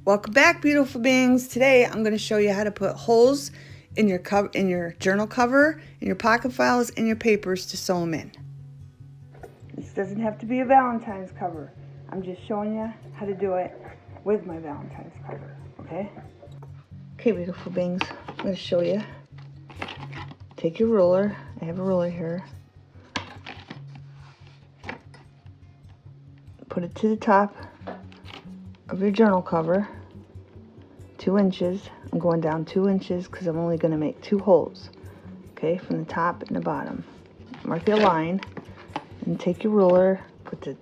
Welcome back, beautiful beings. Today I'm going to show you how to put holes in your journal cover, in your pocket files, in your papers to sew them in. This doesn't have to be a Valentine's cover. I'm just showing you how to do it with my Valentine's cover, okay? Okay, beautiful beings, I'm going to show you. Take your ruler. I have a ruler here. Put it to the top of your journal cover, 2 inches. I'm going down 2 inches because I'm only going to make 2 holes, okay, from the top and the bottom. Mark your line and take your ruler, put the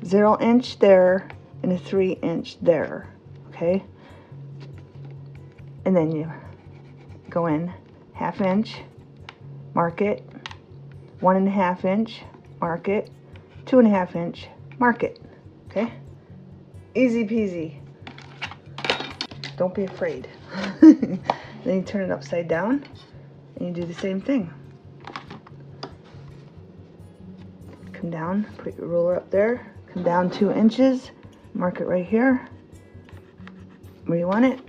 0 inch there and a 3 inch there, okay, and then you go in 1/2 inch, mark it, 1.5 inch, mark it, 2.5 inch, mark it, okay. Easy peasy. Don't be afraid. Then you turn it upside down and you do the same thing. Come down, put your ruler up there, come down 2 inches, mark it right here where you want it,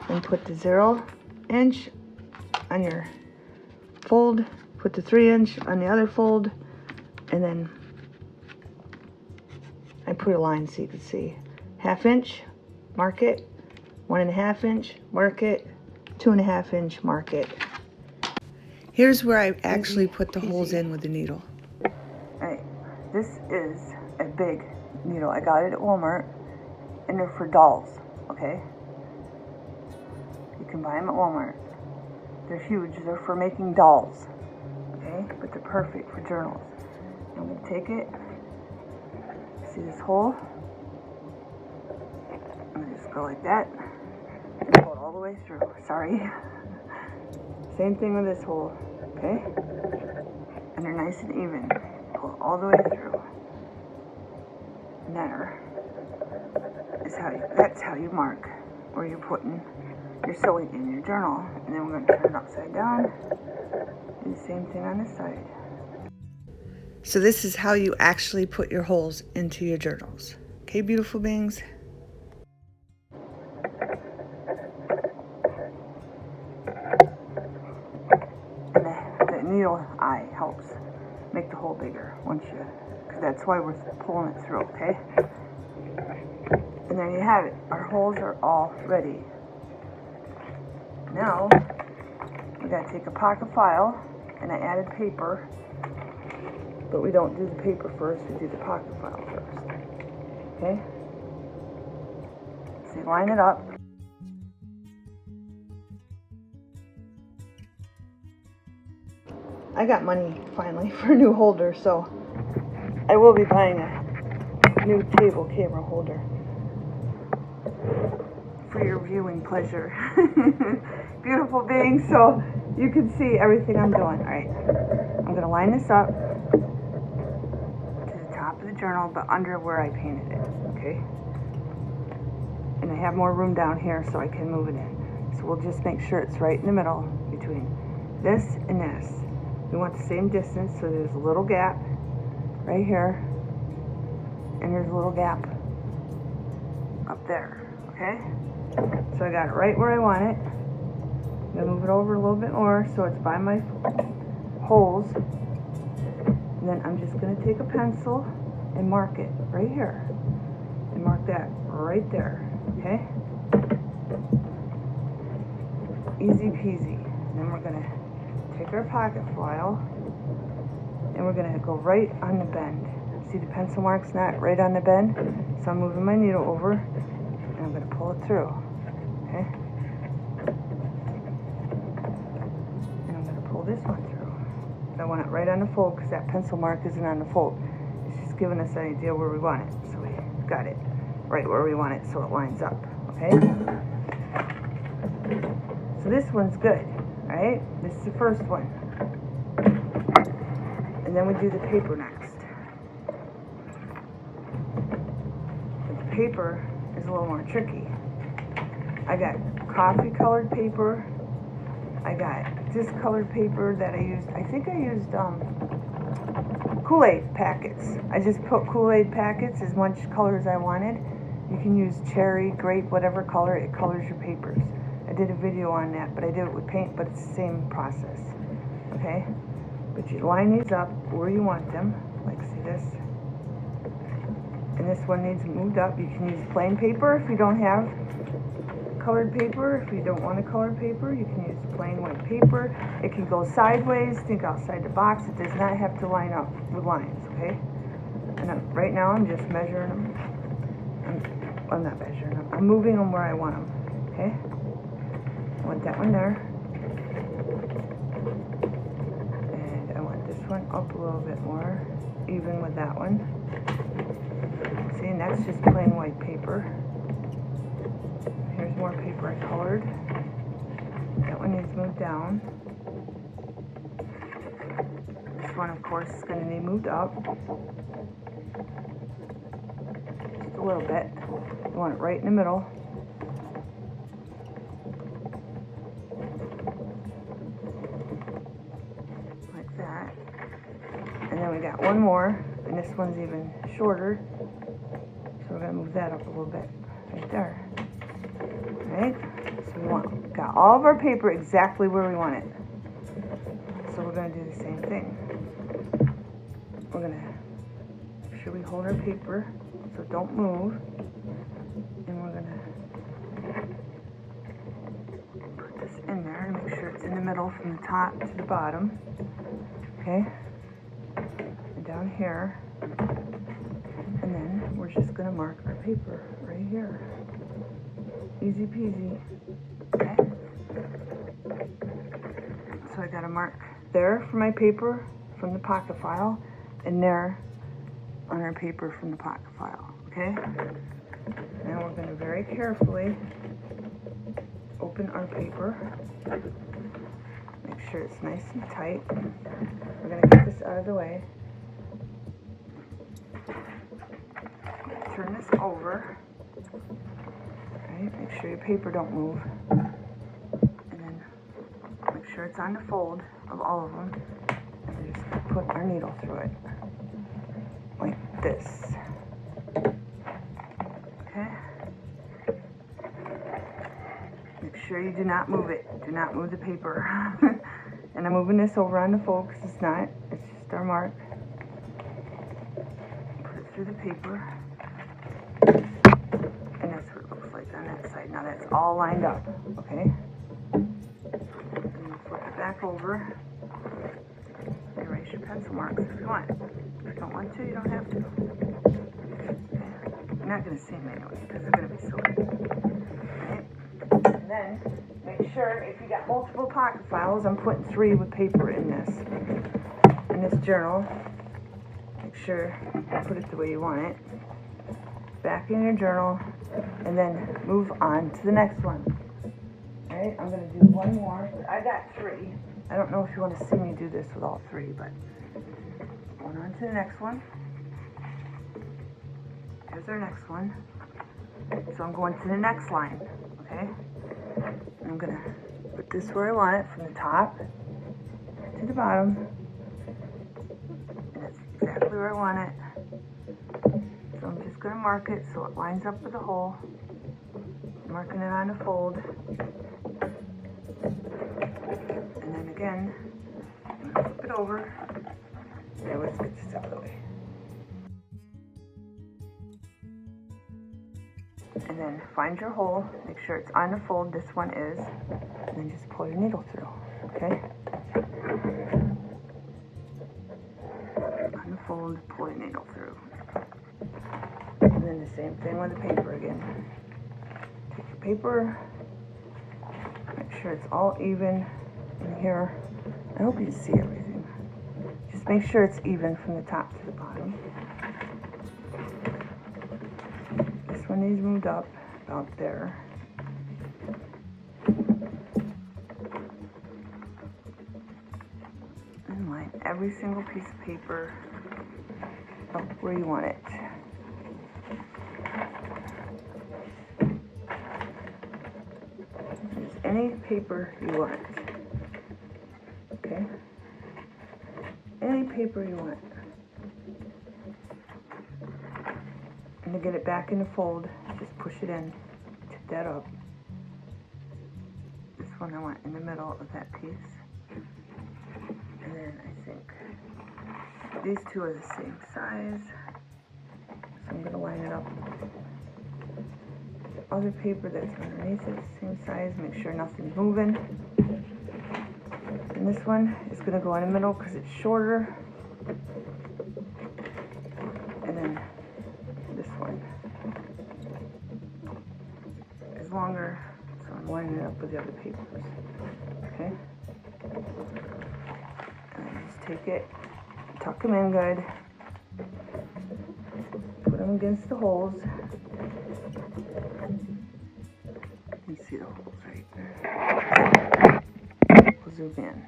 and put the 0 inch on your fold, put the 3 inch on the other fold, and then I put a line so you can see. 1/2 inch, mark it, 1.5 inch, mark it, 2.5 inch, mark it. Here's where I actually put the holes in with the needle. Alright, this is a big needle. I got it at Walmart, and they're for dolls, okay? You can buy them at Walmart. They're huge. They're for making dolls, okay? But they're perfect for journals. I'm going to take it. See this hole? I'm going to just go like that and pull it all the way through. Sorry. Same thing with this hole, okay? And they're nice and even. Pull it all the way through. And that's how you mark where you're putting your sewing in your journal. And then we're going to turn it upside down. Do the same thing on this side. So this is how you actually put your holes into your journals. Okay, beautiful beings? And the needle eye helps make the hole bigger because that's why we're pulling it through, okay? And there you have it. Our holes are all ready. Now, we gotta take a pocket file, and I added paper. But we don't do the paper first, we do the pocket file first. Okay? So you line it up. I got money finally for a new holder, so I will be buying a new table camera holder for your viewing pleasure. Beautiful beings, so you can see everything I'm doing. Alright, I'm gonna line this up of the journal, but under where I painted it, okay? And I have more room down here so I can move it in. So we'll just make sure it's right in the middle between this and this. We want the same distance, so there's a little gap right here, and there's a little gap up there, okay? So I got it right where I want it. I'm gonna move it over a little bit more so it's by my holes. And then I'm just gonna take a pencil and mark it right here, and mark that right there, okay? Easy peasy. And then we're gonna take our pocket file, and we're gonna go right on the bend. See the pencil mark's not right on the bend? So I'm moving my needle over, and I'm gonna pull it through, okay? And I'm gonna pull this one through. I want it right on the fold because that pencil mark isn't on the fold. It's giving us an idea where we want it. So we got it right where we want it so it lines up, okay? So this one's good, all right? This is the first one. And then we do the paper next. But the paper is a little more tricky. I got coffee colored paper. I got this colored paper that I used. I think I used Kool-Aid packets. I just put Kool-Aid packets as much color as I wanted. You can use cherry, grape, whatever color, it colors your papers. I did a video on that, but I did it with paint, but it's the same process, okay? But you line these up where you want them, like see this? And this one needs moved up. You can use plain paper if you don't have colored paper. If you don't want a colored paper, you can use plain white paper. It can go sideways, think outside the box. It does not have to line up with lines, okay? And right now I'm just measuring them. I'm not measuring them. I'm moving them where I want them, okay? I want that one there. And I want this one up a little bit more, even with that one. See, and that's just plain white paper. Here's more paper I colored. That one needs moved down. This one, of course, is going to need moved up. Just a little bit. You want it right in the middle. Like that. And then we got one more, and this one's even shorter. So we're going to move that up a little bit. Right there. Right? So we got all of our paper exactly where we want it. So we're going to do the same thing. We're going to make sure we hold our paper so don't move. And we're going to put this in there to make sure it's in the middle from the top to the bottom. Okay? And down here. And then we're just going to mark our paper right here. Easy peasy. Okay? So I got a mark there for my paper from the pocket file, and there on our paper from the pocket file. Okay? Now we're going to very carefully open our paper. Make sure it's nice and tight. We're going to get this out of the way. Turn this over. Right, make sure your paper don't move. And then make sure it's on the fold of all of them. And we just put our needle through it. Like this. Okay? Make sure you do not move it. Do not move the paper. And I'm moving this over on the fold because it's not. It's just our mark. Put it through the paper. And that's what it looks like on that side. Now that's all lined up, okay? And you flip it back over. Erase your pencil marks if you want. If you don't want to, you don't have to. Okay. You're not going to see them anyway because they're going to be silly. Okay. And then make sure if you got multiple pocket files, I'm putting 3 with paper in this journal. Make sure you put it the way you want it. Back in your journal, and then move on to the next one. Alright, I'm going to do one more. I got 3. I don't know if you want to see me do this with all 3, but going on to the next one. Here's our next one. So I'm going to the next line, okay? And I'm going to put this where I want it, from the top to the bottom. And that's exactly where I want it. So I'm just going to mark it so it lines up with the hole. Marking it on the fold. And then again, I'm going to flip it over. There, let's get this out of the way. And then find your hole. Make sure it's on the fold. This one is. And then just pull your needle through. Okay? On the fold, pull your needle through. And then the same thing with the paper again. Take your paper, make sure it's all even in here. I hope you see everything. Just make sure it's even from the top to the bottom. This one needs moved up about there. And line every single piece of paper up where you want it. Any paper you want. Okay? Any paper you want. And to get it back in the fold, just it in, tip that up. This one I want in the middle of that piece. And then I think these two are the same size. So I'm going to line it up. Other paper that's underneath it, same size, make sure nothing's moving. And this one is going to go in the middle because it's shorter. And then this one is longer, so I'm lining it up with the other papers. Okay? And I just take it, tuck them in good, put them against the holes. You see the holes right there. We'll zoom in.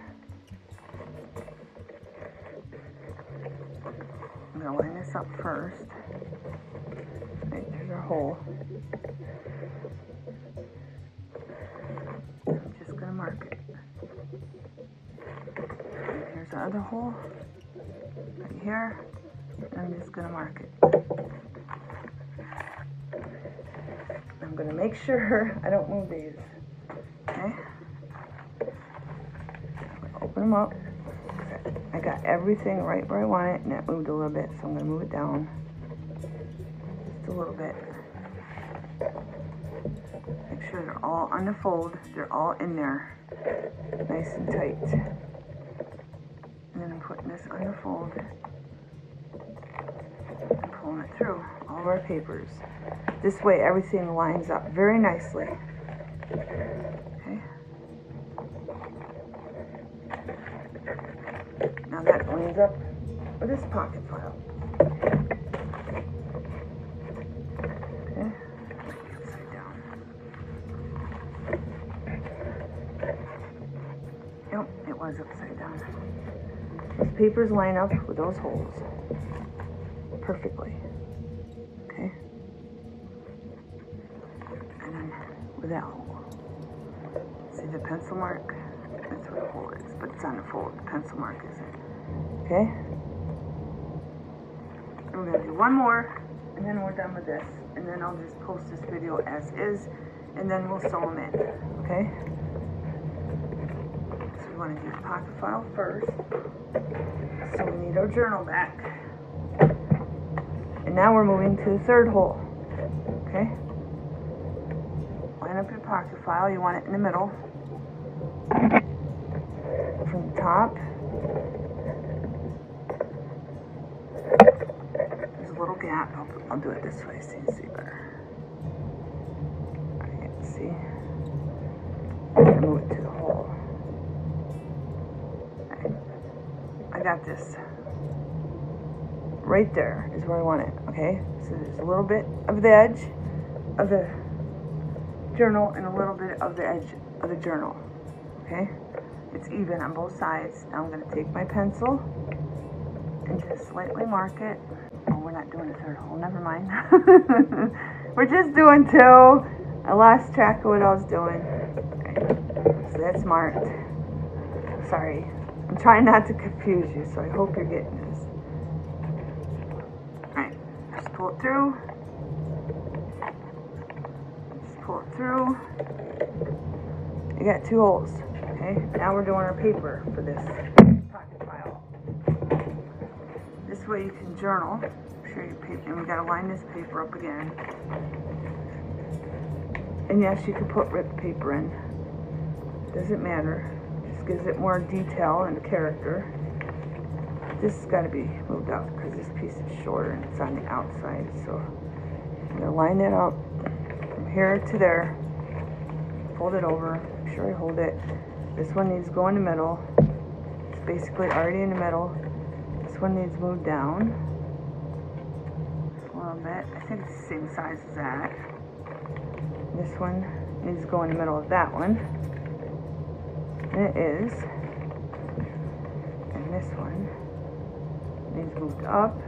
I'm going to line this up first. Right, there's our hole. I'm just going to mark it. And here's our other hole. Right here. And I'm just going to mark it. I'm going to make sure I don't move these. Okay? Open them up. I got everything right where I want it, and it moved a little bit, so I'm going to move it down just a little bit. Make sure they're all on the fold. They're all in there, nice and tight. And then I'm putting this on the fold and pulling it through all of our papers. This way everything lines up very nicely. Okay. Now that lines up with this pocket file. Okay. Upside down. Yep, it was upside down. Those papers line up with those holes perfectly. Okay. And then with that hole. See the pencil mark? That's where the hole is, but it's on the fold. The pencil mark isn't. Okay? And we're going to do one more, and then we're done with this. And then I'll just post this video as is, and then we'll sew them in. Okay? So we want to do the pocket file first. So we need our journal back. And now we're moving to the third hole. Okay? Line up your pocket file. You want it in the middle. From the top, there's a little gap. I'll do it this way so you can see better. Alright, see? I'm going to move it to the hole. Okay. I got this. Right there is where I want it, okay? So there's a little bit of the edge of the journal and a little bit of the edge of the journal, okay? It's even on both sides. Now I'm going to take my pencil and just slightly mark it. Oh, we're not doing a third hole. Never mind. We're just doing two. I lost track of what I was doing. Okay. So that's marked. Sorry. I'm trying not to confuse you, so I hope you're getting this. Alright. Just pull it through. Just pull it through. You got two holes. Okay, now we're doing our paper for this pocket file. This way you can journal. Make sure your paper, and we gotta line this paper up again. And yes, you can put ripped paper in. Doesn't matter. Just gives it more detail and character. This has got to be moved out because this piece is shorter and it's on the outside. So I'm gonna line it up from here to there. Fold it over. Make sure I hold it. This one needs to go in the middle. It's basically already in the middle. This one needs moved down a little bit. I think it's the same size as that. This one needs to go in the middle of that one. And it is. And this one needs moved up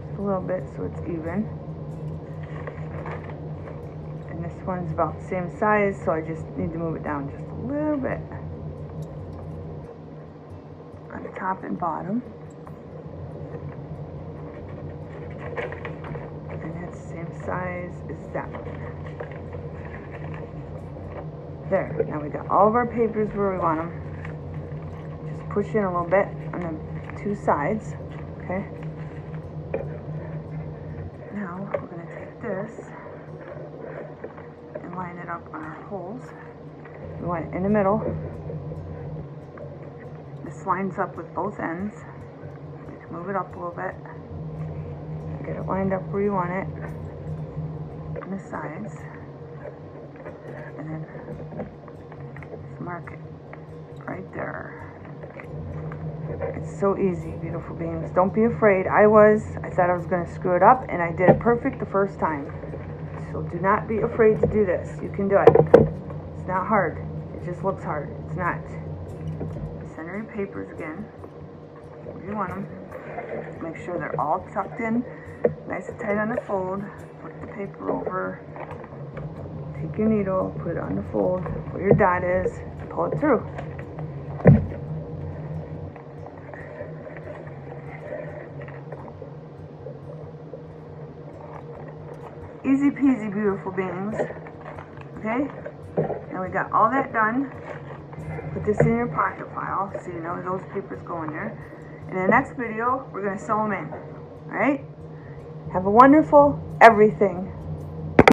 just a little bit so it's even. And this one's about the same size, so I just need to move it down just a little bit on the top and bottom. And that's the same size as that one. There, now we got all of our papers where we want them. Just push in a little bit on the two sides, okay? Now we're going to take this and line it up on our holes. We want it in the middle. This lines up with both ends. You can move it up a little bit. Get it lined up where you want it. On the sides. And then just mark it right there. It's so easy, beautiful beings. Don't be afraid. I thought I was going to screw it up, and I did it perfect the first time. So do not be afraid to do this. You can do it. It's not hard. It just looks hard. It's not. Center your papers again where you want them. Make sure they're all tucked in nice and tight on the fold. Put the paper over. Take your needle, put it on the fold where your dot is, pull it through. Easy peasy, beautiful beings. Okay? Now we got all that done. Put this in your pocket file so you know those papers go in there. In the next video, we're going to sew them in. Alright? Have a wonderful everything.